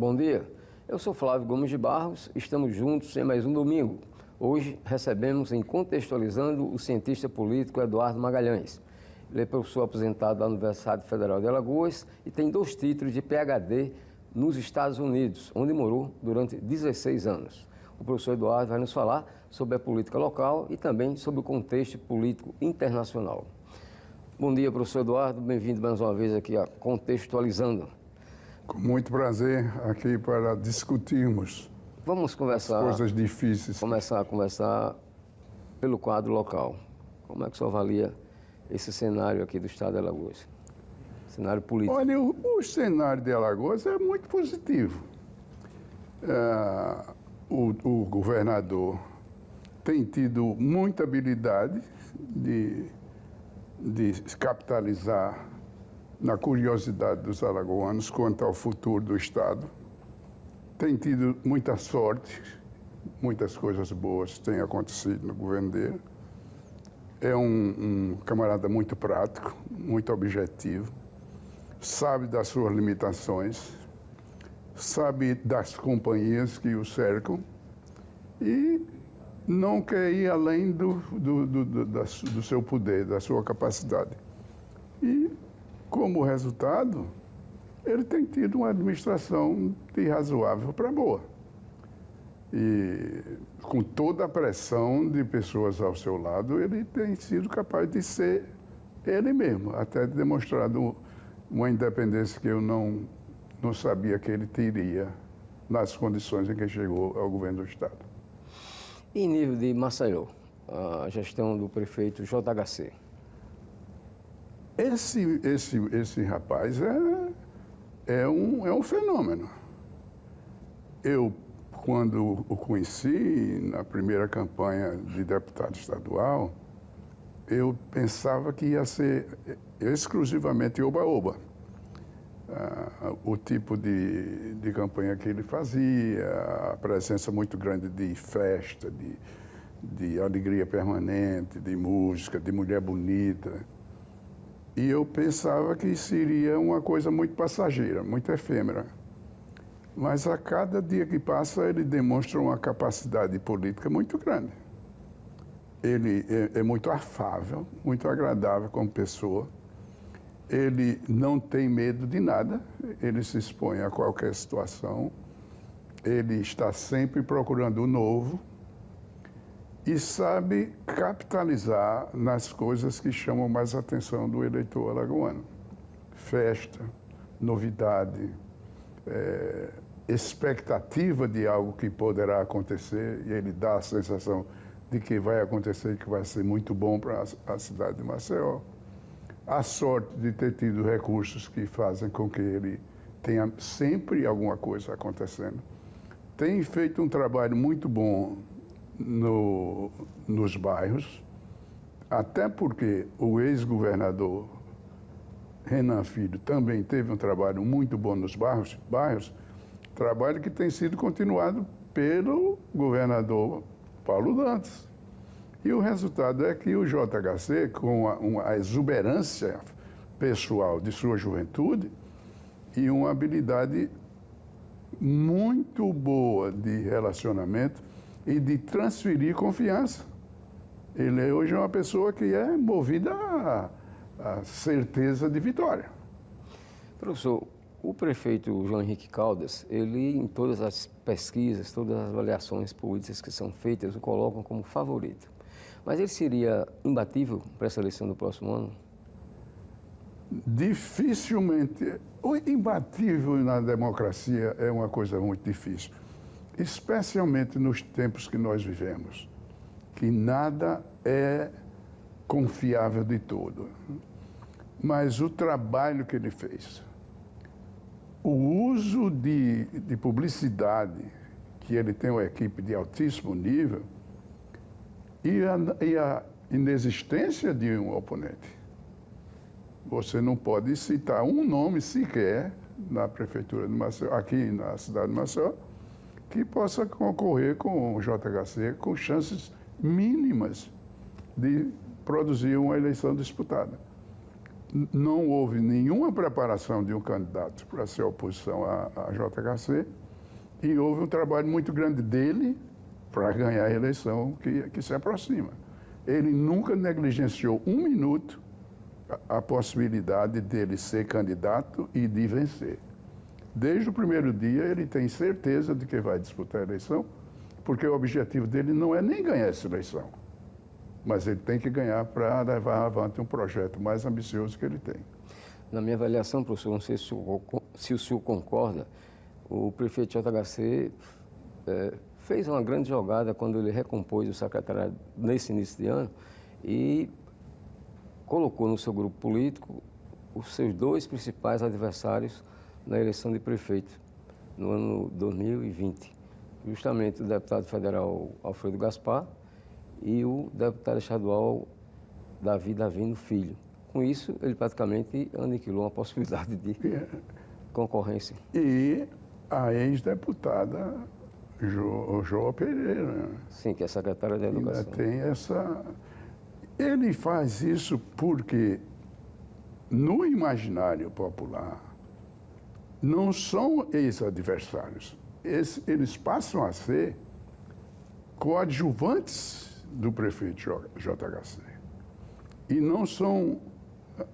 Bom dia, eu sou Flávio Gomes de Barros, estamos juntos em mais um domingo. Hoje recebemos em Contextualizando o cientista político Eduardo Magalhães. Ele é professor aposentado da Universidade Federal de Alagoas e tem 2 títulos de PhD nos Estados Unidos, onde morou durante 16 anos. O professor Eduardo vai nos falar sobre a política local e também sobre o contexto político internacional. Bom dia, professor Eduardo, bem-vindo mais uma vez aqui a Contextualizando. Com muito prazer aqui para discutirmos Vamos conversar, coisas difíceis. Começar a conversar pelo quadro local. Como é que o senhor avalia esse cenário aqui do estado de Alagoas? Cenário político. Olha, o cenário de Alagoas é muito positivo. O governador tem tido muita habilidade de capitalizar na curiosidade dos alagoanos quanto ao futuro do estado. Tem tido muita sorte, muitas coisas boas têm acontecido no governo dele. É um camarada muito prático, muito objetivo, sabe das suas limitações, sabe das companhias que o cercam e não quer ir além do seu poder, da sua capacidade. E, como resultado, ele tem tido uma administração de razoável para boa. E com toda a pressão de pessoas ao seu lado, ele tem sido capaz de ser ele mesmo, até demonstrado uma independência que eu não sabia que ele teria nas condições em que chegou ao governo do estado. E em nível de Maceió, a gestão do prefeito JHC? Esse rapaz é um fenômeno. Eu, quando o conheci na primeira campanha de deputado estadual, eu pensava que ia ser exclusivamente oba-oba. O tipo de campanha que ele fazia, a presença muito grande de festa, de alegria permanente, de música, de mulher bonita. E eu pensava que seria uma coisa muito passageira, muito efêmera. Mas a cada dia que passa, ele demonstra uma capacidade política muito grande. Ele é muito afável, muito agradável como pessoa. Ele não tem medo de nada, ele se expõe a qualquer situação. Ele está sempre procurando o novo e sabe capitalizar nas coisas que chamam mais a atenção do eleitor alagoano. Festa, novidade, expectativa de algo que poderá acontecer, e ele dá a sensação de que vai acontecer, que vai ser muito bom para a cidade de Maceió. A sorte de ter tido recursos que fazem com que ele tenha sempre alguma coisa acontecendo. Tem feito um trabalho muito bom nos bairros, até porque o ex-governador Renan Filho também teve um trabalho muito bom nos bairros, trabalho que tem sido continuado pelo governador Paulo Dantas. E o resultado é que o JHC, com a exuberância pessoal de sua juventude e uma habilidade muito boa de relacionamento e de transferir confiança. Ele hoje é uma pessoa que é movida à certeza de vitória. Professor, o prefeito João Henrique Caldas, ele, em todas as pesquisas, todas as avaliações políticas que são feitas, o colocam como favorito. Mas ele seria imbatível para essa eleição do próximo ano? Dificilmente. O imbatível na democracia é uma coisa muito difícil, especialmente nos tempos que nós vivemos, que nada é confiável de todo. Mas o trabalho que ele fez, o uso de publicidade, que ele tem uma equipe de altíssimo nível, e a inexistência de um oponente. Você não pode citar um nome sequer na prefeitura de Maceió, aqui na cidade de Maceió, que possa concorrer com o JHC com chances mínimas de produzir uma eleição disputada. não houve nenhuma preparação de um candidato para ser oposição à JHC e houve um trabalho muito grande dele para ganhar a eleição que se aproxima. Ele nunca negligenciou um minuto a possibilidade dele ser candidato e de vencer. Desde o primeiro dia, ele tem certeza de que vai disputar a eleição, porque o objetivo dele não é nem ganhar essa eleição, mas ele tem que ganhar para levar avante um projeto mais ambicioso que ele tem. Na minha avaliação, professor, não sei se o senhor concorda, o prefeito JHC fez uma grande jogada quando ele recompôs o secretariado nesse início de ano e colocou no seu grupo político os seus dois principais adversários na eleição de prefeito no ano 2020. Justamente o deputado federal Alfredo Gaspar e o deputado estadual Davi Davino Filho. Com isso, ele praticamente aniquilou uma possibilidade de concorrência. E a ex-deputada Joa Pereira. Sim, que é secretária da Educação. Ainda tem essa... Ele faz isso porque, no imaginário popular, não são ex-adversários. Eles passam a ser coadjuvantes do prefeito JHC. E não são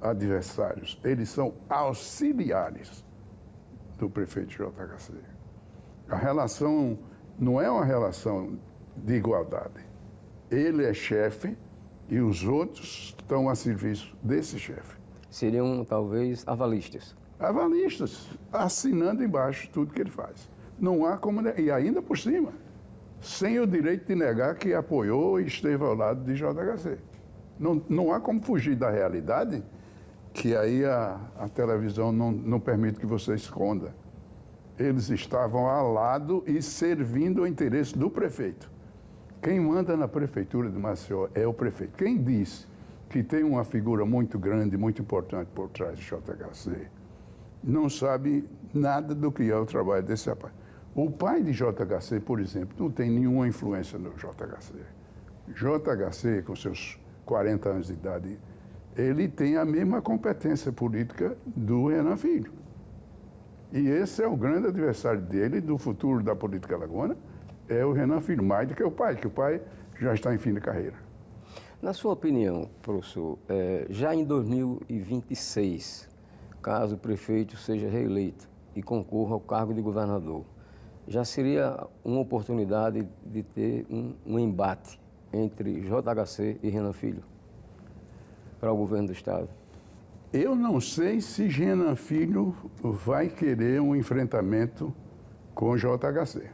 adversários, eles são auxiliares do prefeito JHC. A relação não é uma relação de igualdade. Ele é chefe e os outros estão a serviço desse chefe. Seriam, talvez, avalistas. Avalistas, assinando embaixo tudo que ele faz. Não há como... E ainda por cima, sem o direito de negar que apoiou e esteve ao lado de JHC. Não há como fugir da realidade, que aí a televisão não permite que você esconda. Eles estavam ao lado e servindo o interesse do prefeito. Quem manda na prefeitura de Maceió é o prefeito. Quem diz que tem uma figura muito grande, muito importante por trás do JHC, não sabe nada do que é o trabalho desse rapaz. O pai de JHC, por exemplo, não tem nenhuma influência no JHC. JHC, com seus 40 anos de idade, ele tem a mesma competência política do Renan Filho. E esse é o grande adversário dele, do futuro da política alagoana, é o Renan Filho, mais do que o pai já está em fim de carreira. Na sua opinião, professor, já em 2026, caso o prefeito seja reeleito e concorra ao cargo de governador, já seria uma oportunidade de ter um embate entre JHC e Renan Filho para o governo do Estado? Eu não sei se Renan Filho vai querer um enfrentamento com o JHC.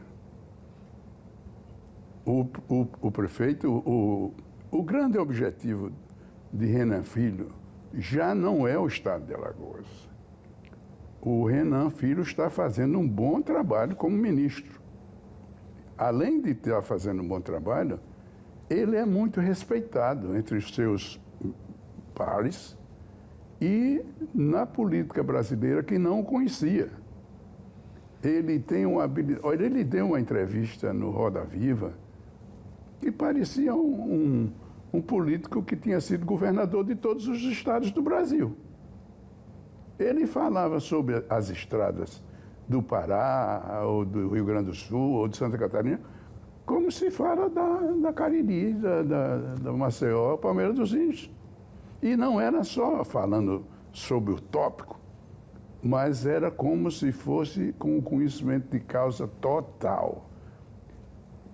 O prefeito, o grande objetivo de Renan Filho já não é o Estado de Alagoas. O Renan Filho está fazendo um bom trabalho como ministro. Além de estar fazendo um bom trabalho, ele é muito respeitado entre os seus pares e na política brasileira que não o conhecia. Ele tem uma habilidade... Olha, ele deu uma entrevista no Roda Viva que parecia um político que tinha sido governador de todos os estados do Brasil. Ele falava sobre as estradas do Pará, ou do Rio Grande do Sul, ou de Santa Catarina, como se fala da Cariri, da Maceió, Palmeiras dos Índios. E não era só falando sobre o tópico, mas era como se fosse com o conhecimento de causa total.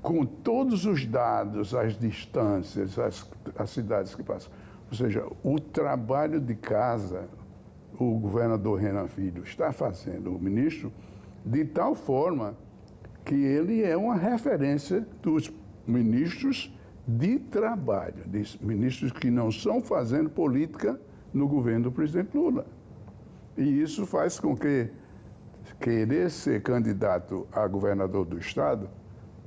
Com todos os dados, as distâncias, as cidades que passam. Ou seja, o trabalho de casa, o governador Renan Filho está fazendo, o ministro, de tal forma que ele é uma referência dos ministros de trabalho, de ministros que não estão fazendo política no governo do presidente Lula. E isso faz com que querer ser candidato a governador do Estado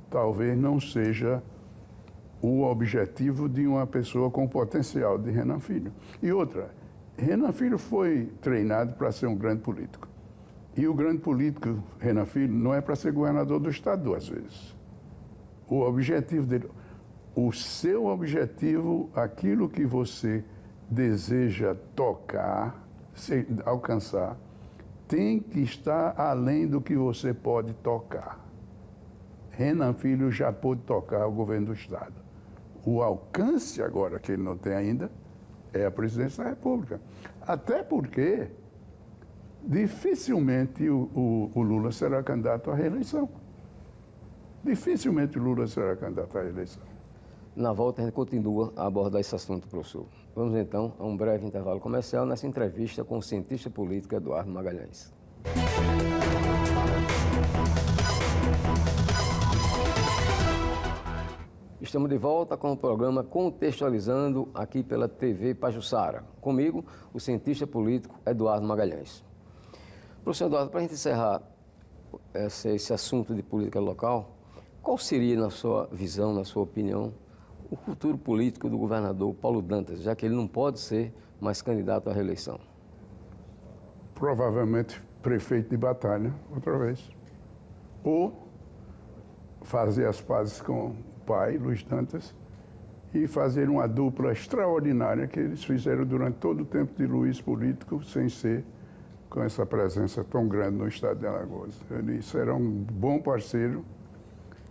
talvez não seja o objetivo de uma pessoa com potencial de Renan Filho. E outra, Renan Filho foi treinado para ser um grande político. E o grande político, Renan Filho, não é para ser governador do Estado duas vezes. O objetivo dele, o seu objetivo, aquilo que você deseja tocar, alcançar, tem que estar além do que você pode tocar. Renan Filho já pôde tocar o governo do Estado. O alcance agora, que ele não tem ainda, é a presidência da República. Até porque dificilmente o Lula será candidato à reeleição. Dificilmente o Lula será candidato à reeleição. Na volta, a gente continua a abordar esse assunto, professor. Vamos então a um breve intervalo comercial nessa entrevista com o cientista político Eduardo Magalhães. Estamos de volta com o programa Contextualizando, aqui pela TV Pajuçara. Comigo, o cientista político Eduardo Magalhães. Professor Eduardo, para a gente encerrar esse assunto de política local, qual seria, na sua visão, na sua opinião, o futuro político do governador Paulo Dantas, já que ele não pode ser mais candidato à reeleição? Provavelmente prefeito de Batalha, outra vez. Ou fazer as pazes com o pai, Luiz Dantas, e fazer uma dupla extraordinária que eles fizeram durante todo o tempo de Luiz político, sem ser com essa presença tão grande no estado de Alagoas. Ele será um bom parceiro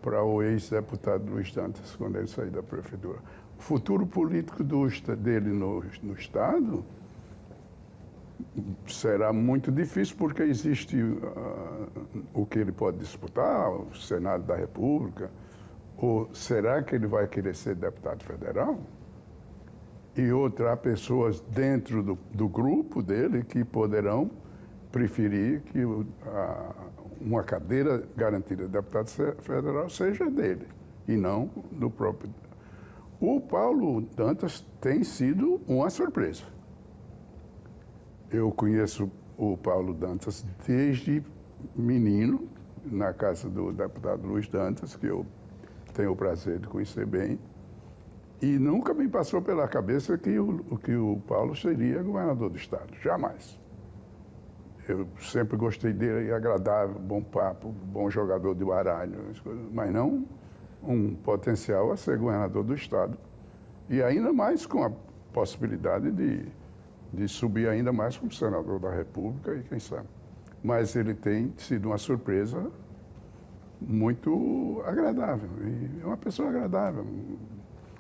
para o ex-deputado Luiz Dantas, quando ele sair da prefeitura. O futuro político dele no estado será muito difícil, porque existe o que ele pode disputar, o Senado da República, ou será que ele vai querer ser deputado federal? E outra, há pessoas dentro do grupo dele que poderão preferir que uma cadeira garantida de deputado federal seja dele, e não do próprio. O Paulo Dantas tem sido uma surpresa. Eu conheço o Paulo Dantas desde menino, na casa do deputado Luiz Dantas, que eu tenho o prazer de conhecer bem, e nunca me passou pela cabeça que o Paulo seria governador do estado, jamais. Eu sempre gostei dele, agradável, bom papo, bom jogador de baralho, mas não um potencial a ser governador do estado. E ainda mais com a possibilidade de subir ainda mais como senador da República, e quem sabe. Mas ele tem sido uma surpresa muito agradável, e é uma pessoa agradável.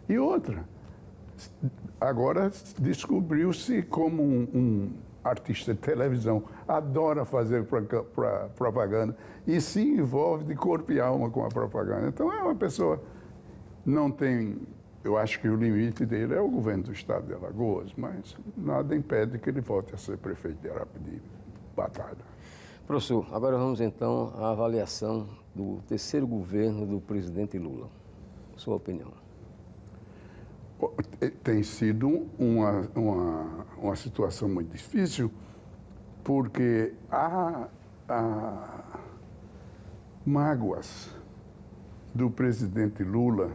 E outra, agora descobriu-se como um artista de televisão, adora fazer propaganda e se envolve de corpo e alma com a propaganda. Então é uma pessoa, não tem, eu acho que o limite dele é o governo do estado de Alagoas, mas nada impede que ele volte a ser prefeito de Batalha. Professor, agora vamos então à avaliação do terceiro governo do presidente Lula. Sua opinião? Tem sido uma situação muito difícil, porque há mágoas do presidente Lula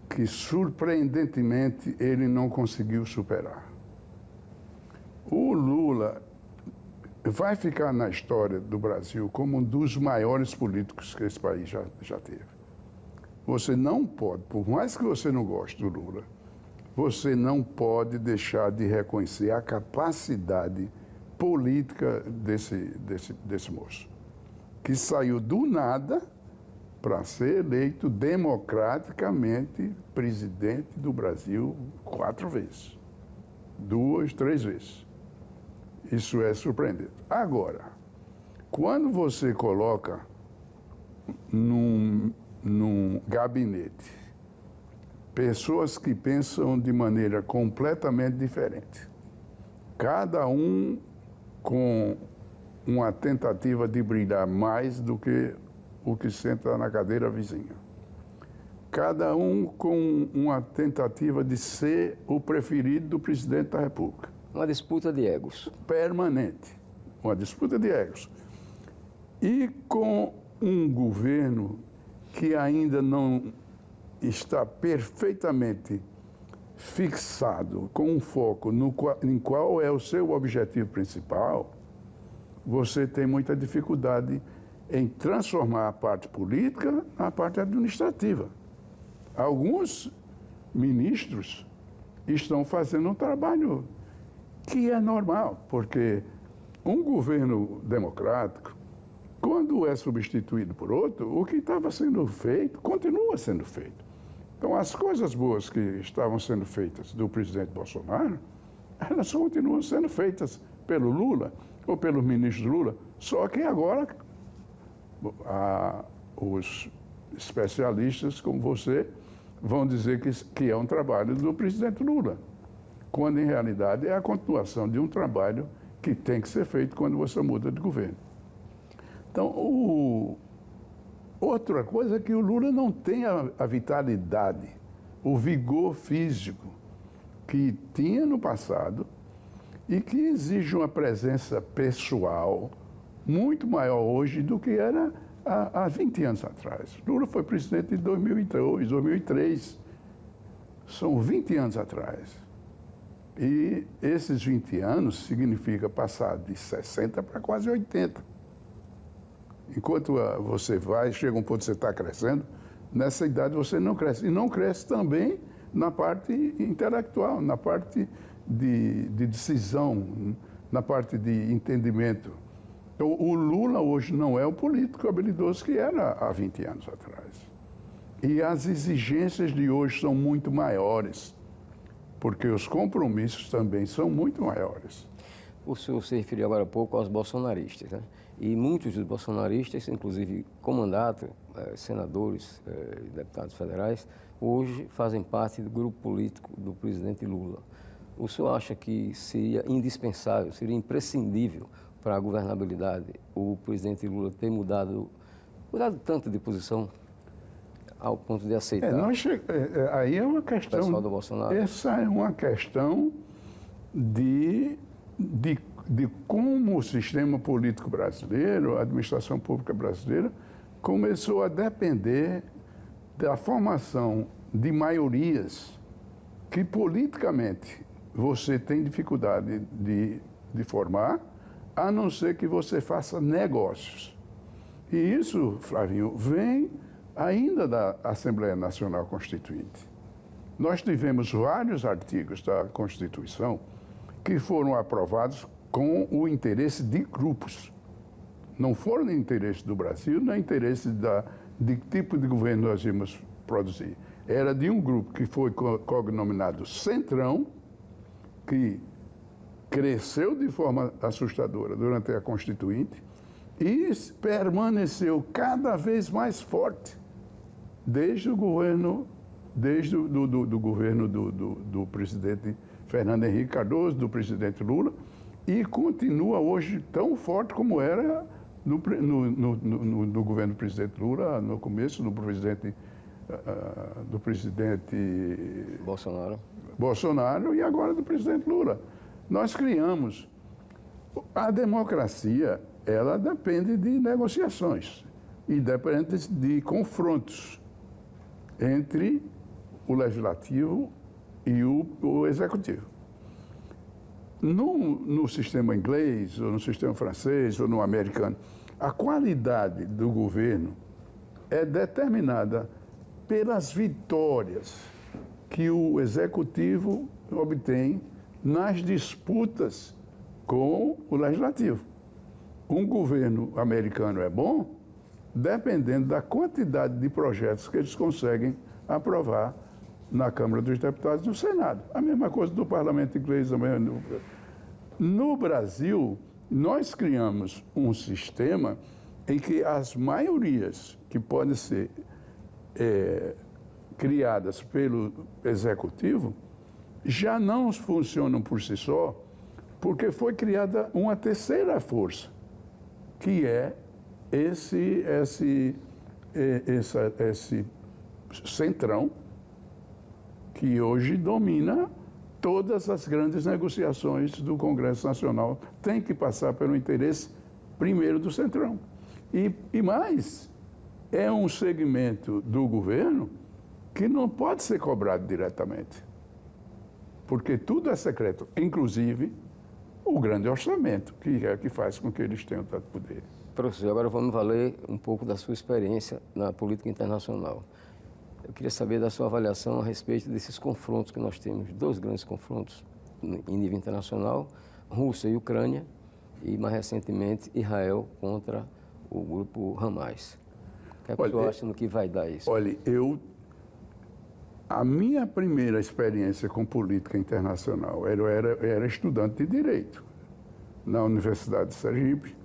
que, surpreendentemente, ele não conseguiu superar. O Lula vai ficar na história do Brasil como um dos maiores políticos que esse país já teve. Você não pode, por mais que você não goste do Lula, você não pode deixar de reconhecer a capacidade política desse moço, que saiu do nada para ser eleito democraticamente presidente do Brasil 4 vezes, 2, 3 vezes. Isso é surpreendente. Agora, quando você coloca num gabinete pessoas que pensam de maneira completamente diferente, cada um com uma tentativa de brilhar mais do que o que senta na cadeira vizinha, cada um com uma tentativa de ser o preferido do presidente da República. Uma disputa de egos. Permanente, uma disputa de egos. E com um governo que ainda não está perfeitamente fixado, com um foco em qual é o seu objetivo principal, você tem muita dificuldade em transformar a parte política na parte administrativa. Alguns ministros estão fazendo um trabalho que é normal, porque um governo democrático, quando é substituído por outro, o que estava sendo feito continua sendo feito. Então, as coisas boas que estavam sendo feitas do presidente Bolsonaro, elas continuam sendo feitas pelo Lula ou pelo ministro Lula, só que agora os especialistas como você vão dizer que é um trabalho do presidente Lula, quando em realidade é a continuação de um trabalho que tem que ser feito quando você muda de governo. Então, outra coisa é que o Lula não tem a vitalidade, o vigor físico que tinha no passado e que exige uma presença pessoal muito maior hoje do que era há 20 anos atrás. Lula foi presidente em 2002, 2003. São 20 anos atrás. E esses 20 anos significa passar de 60 para quase 80. Enquanto você vai, chega um ponto que você está crescendo, nessa idade você não cresce. E não cresce também na parte intelectual, na parte de decisão, na parte de entendimento. Então, o Lula hoje não é o político habilidoso que era há 20 anos atrás. E as exigências de hoje são muito maiores, porque os compromissos também são muito maiores. O senhor se referiu agora há pouco aos bolsonaristas, né? E muitos dos bolsonaristas, inclusive com mandato, senadores, deputados federais, hoje fazem parte do grupo político do presidente Lula. O senhor acha que seria indispensável, seria imprescindível para a governabilidade o presidente Lula ter mudado tanto de posição ao ponto de aceitar? Aí é uma questão. O pessoal do Bolsonaro. Essa é uma questão de como o sistema político brasileiro, a administração pública brasileira, começou a depender da formação de maiorias que politicamente você tem dificuldade de formar, a não ser que você faça negócios. E isso, Flavinho, vem ainda da Assembleia Nacional Constituinte. Nós tivemos vários artigos da Constituição que foram aprovados com o interesse de grupos. Não foram no interesse do Brasil, nem interesse de que tipo de governo nós íamos produzir. Era de um grupo que foi cognominado Centrão, que cresceu de forma assustadora durante a Constituinte e permaneceu cada vez mais forte desde o governo, do governo do presidente Fernando Henrique Cardoso, do presidente Lula, e continua hoje tão forte como era no governo do presidente Lula, no começo, do presidente Bolsonaro e agora do presidente Lula. Nós criamos. A democracia, ela depende de negociações e depende de confrontos entre o legislativo e o executivo. No sistema inglês, ou no sistema francês, ou no americano, a qualidade do governo é determinada pelas vitórias que o executivo obtém nas disputas com o legislativo. Um governo americano é bom dependendo da quantidade de projetos que eles conseguem aprovar na Câmara dos Deputados e no Senado. A mesma coisa do parlamento inglês. No Brasil, nós criamos um sistema em que as maiorias que podem ser criadas pelo executivo já não funcionam por si só, porque foi criada uma terceira força, que é esse centrão, que hoje domina todas as grandes negociações do Congresso Nacional. Tem que passar pelo interesse primeiro do centrão. E mais, é um segmento do governo que não pode ser cobrado diretamente, porque tudo é secreto, inclusive o grande orçamento, que é que faz com que eles tenham tanto poder. Professor, agora vamos valer um pouco da sua experiência na política internacional. Eu queria saber da sua avaliação a respeito desses confrontos que nós temos, dois grandes confrontos em nível internacional, Rússia e Ucrânia, e mais recentemente Israel contra o grupo Hamas. O que é que você acha no que vai dar isso? Olha, a minha primeira experiência com política internacional, eu era estudante de Direito na Universidade de Sergipe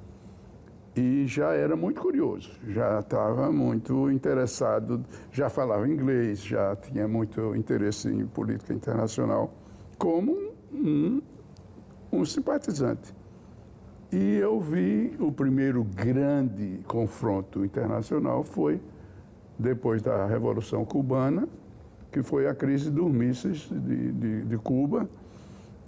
e já era muito curioso, já estava muito interessado, já falava inglês, já tinha muito interesse em política internacional como um simpatizante. E eu vi o primeiro grande confronto internacional foi depois da Revolução Cubana, que foi a crise dos mísseis de Cuba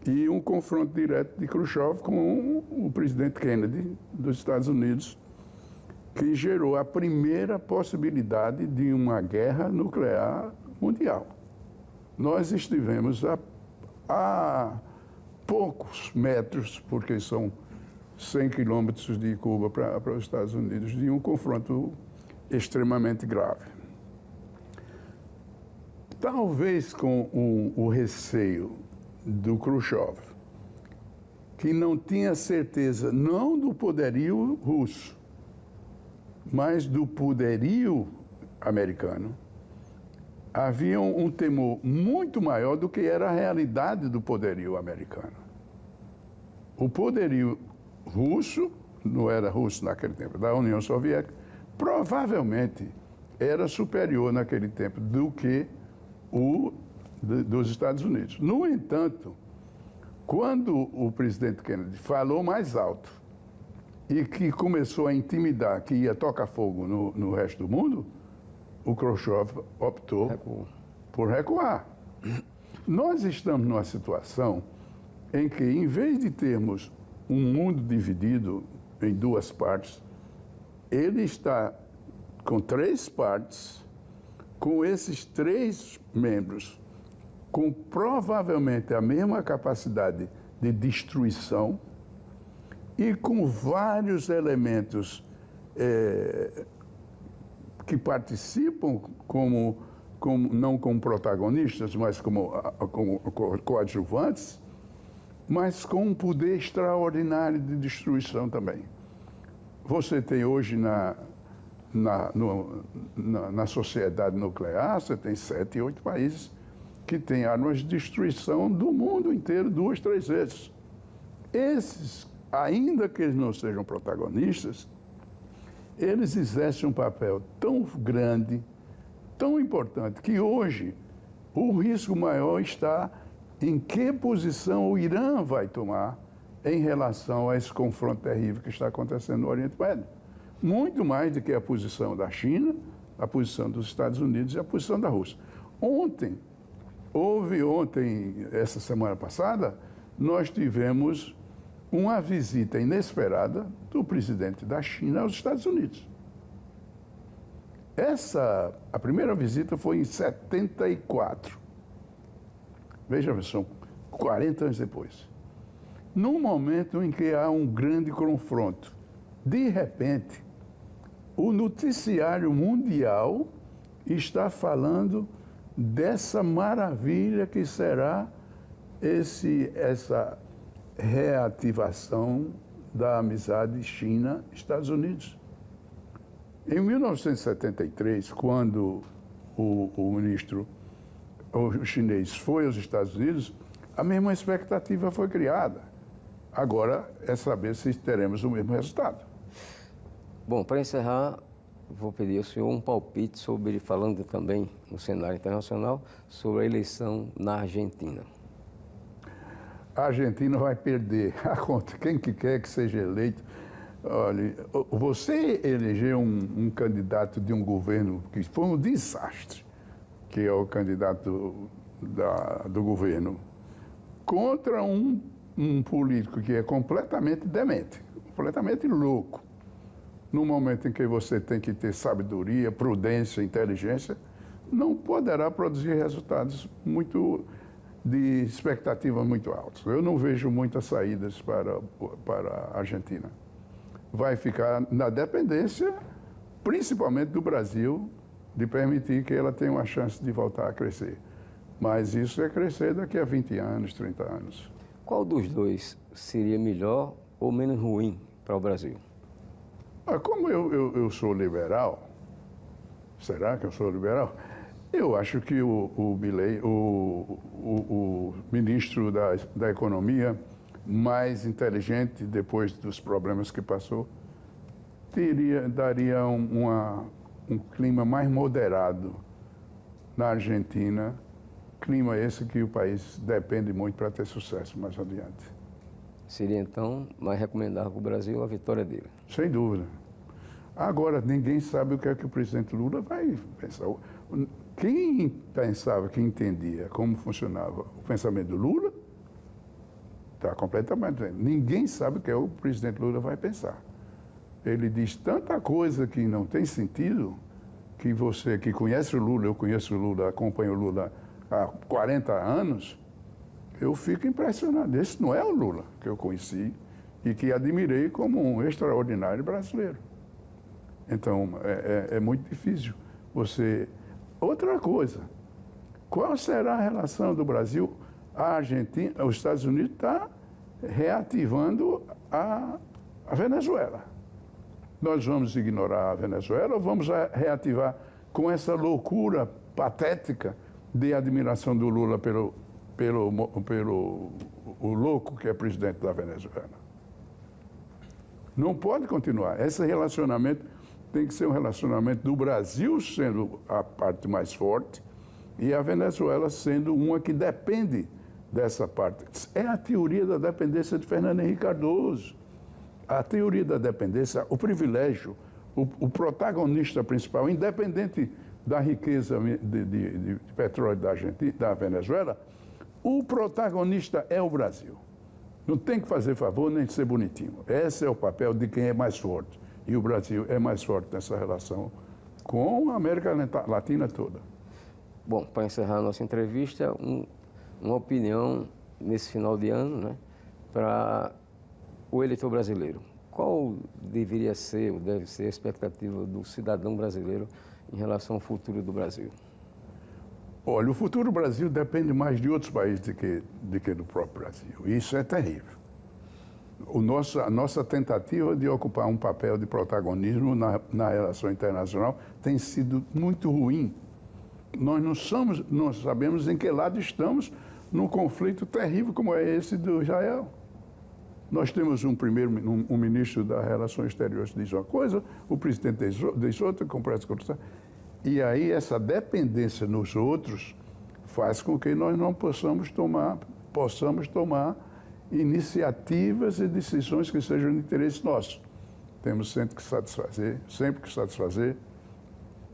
e um confronto direto de Khrushchev com o presidente Kennedy dos Estados Unidos, que gerou a primeira possibilidade de uma guerra nuclear mundial. Nós estivemos a poucos metros, porque são 100 quilômetros de Cuba para os Estados Unidos, de um confronto extremamente grave. Talvez com o receio do Khrushchev, que não tinha certeza não do poderio russo, mas do poderio americano, havia um temor muito maior do que era a realidade do poderio americano. O poderio russo, não era russo naquele tempo, da União Soviética, provavelmente era superior naquele tempo do que o dos Estados Unidos. No entanto, quando o presidente Kennedy falou mais alto e que começou a intimidar que ia tocar fogo no resto do mundo, o Khrushchev optou por recuar. Nós estamos numa situação em que, em vez de termos um mundo dividido em duas partes, ele está com três partes, com esses três membros, com provavelmente a mesma capacidade de destruição e com vários elementos que participam não como protagonistas, mas como coadjuvantes, mas com um poder extraordinário de destruição também. Você tem hoje na sociedade nuclear, você tem 7, 8 países que têm armas de destruição do mundo inteiro 2, 3 vezes. Esses, ainda que eles não sejam protagonistas, eles exercem um papel tão grande, tão importante, que hoje o risco maior está em que posição o Irã vai tomar em relação a esse confronto terrível que está acontecendo no Oriente Médio. Muito mais do que a posição da China, a posição dos Estados Unidos e a posição da Rússia. Essa semana passada, nós tivemos uma visita inesperada do presidente da China aos Estados Unidos. A primeira visita foi em 74. Veja, são 40 anos depois. Num momento em que há um grande confronto, de repente, o noticiário mundial está falando dessa maravilha que será essa reativação da amizade China-Estados Unidos. Em 1973, quando o ministro chinês foi aos Estados Unidos, a mesma expectativa foi criada. Agora é saber se teremos o mesmo resultado. Bom, para encerrar, vou pedir ao senhor um palpite falando também no cenário internacional, sobre a eleição na Argentina. A Argentina vai perder a conta. Quem que quer que seja eleito. Olha, você eleger um candidato de um governo que foi um desastre, que é o candidato do governo, contra um político que é completamente demente, completamente louco, no momento em que você tem que ter sabedoria, prudência, inteligência, não poderá produzir resultados de expectativa muito altas. Eu não vejo muitas saídas para a Argentina. Vai ficar na dependência, principalmente do Brasil, de permitir que ela tenha uma chance de voltar a crescer. Mas isso é crescer daqui a 20 anos, 30 anos. Qual dos dois seria melhor ou menos ruim para o Brasil? Como eu sou liberal, será que eu sou liberal? Eu acho que o ministro da Economia, mais inteligente depois dos problemas que passou, daria um clima mais moderado na Argentina, clima esse que o país depende muito para ter sucesso mais adiante. Seria, então, mais recomendável para o Brasil a vitória dele? Sem dúvida. Agora, ninguém sabe o que é que o presidente Lula vai pensar. Quem pensava, que entendia como funcionava o pensamento do Lula, está completamente... Ninguém sabe o que o presidente Lula vai pensar. Ele diz tanta coisa que não tem sentido, que você que conhece o Lula, eu conheço o Lula, acompanho o Lula há 40 anos, eu fico impressionado. Esse não é o Lula que eu conheci e que admirei como um extraordinário brasileiro. Então, é muito difícil você... Outra coisa, qual será a relação do Brasil? A Argentina, os Estados Unidos estão reativando a Venezuela. Nós vamos ignorar a Venezuela ou vamos reativar com essa loucura patética de admiração do Lula pelo louco que é presidente da Venezuela? Não pode continuar. Esse relacionamento tem que ser um relacionamento do Brasil sendo a parte mais forte e a Venezuela sendo uma que depende dessa parte. É a teoria da dependência de Fernando Henrique Cardoso. A teoria da dependência, o privilégio, o protagonista principal, independente da riqueza de petróleo da Venezuela, o protagonista é o Brasil. Não tem que fazer favor nem ser bonitinho. Esse é o papel de quem é mais forte. E o Brasil é mais forte nessa relação com a América Latina toda. Bom, para encerrar a nossa entrevista, uma opinião nesse final de ano, né, para o eleitor brasileiro. Qual deveria ser ou deve ser a expectativa do cidadão brasileiro em relação ao futuro do Brasil? Olha, o futuro do Brasil depende mais de outros países do que do próprio Brasil. E isso é terrível. A nossa tentativa de ocupar um papel de protagonismo na relação internacional tem sido muito ruim. Nós não sabemos em que lado estamos num conflito terrível como é esse do Israel. Nós temos um ministro das Relações Exteriores que diz uma coisa, o presidente diz outra, completa outra. E aí essa dependência nos outros faz com que nós não possamos tomar iniciativas e decisões que sejam de interesse nosso. Temos sempre que satisfazer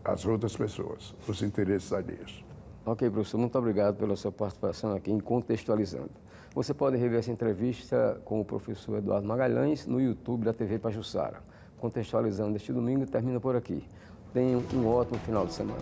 as outras pessoas, os interesses alheios. Ok, professor, muito obrigado pela sua participação aqui em Contextualizando. Você pode rever essa entrevista com o professor Eduardo Magalhães no YouTube da TV Pajuçara. Contextualizando este domingo termina por aqui. Tenham um ótimo final de semana.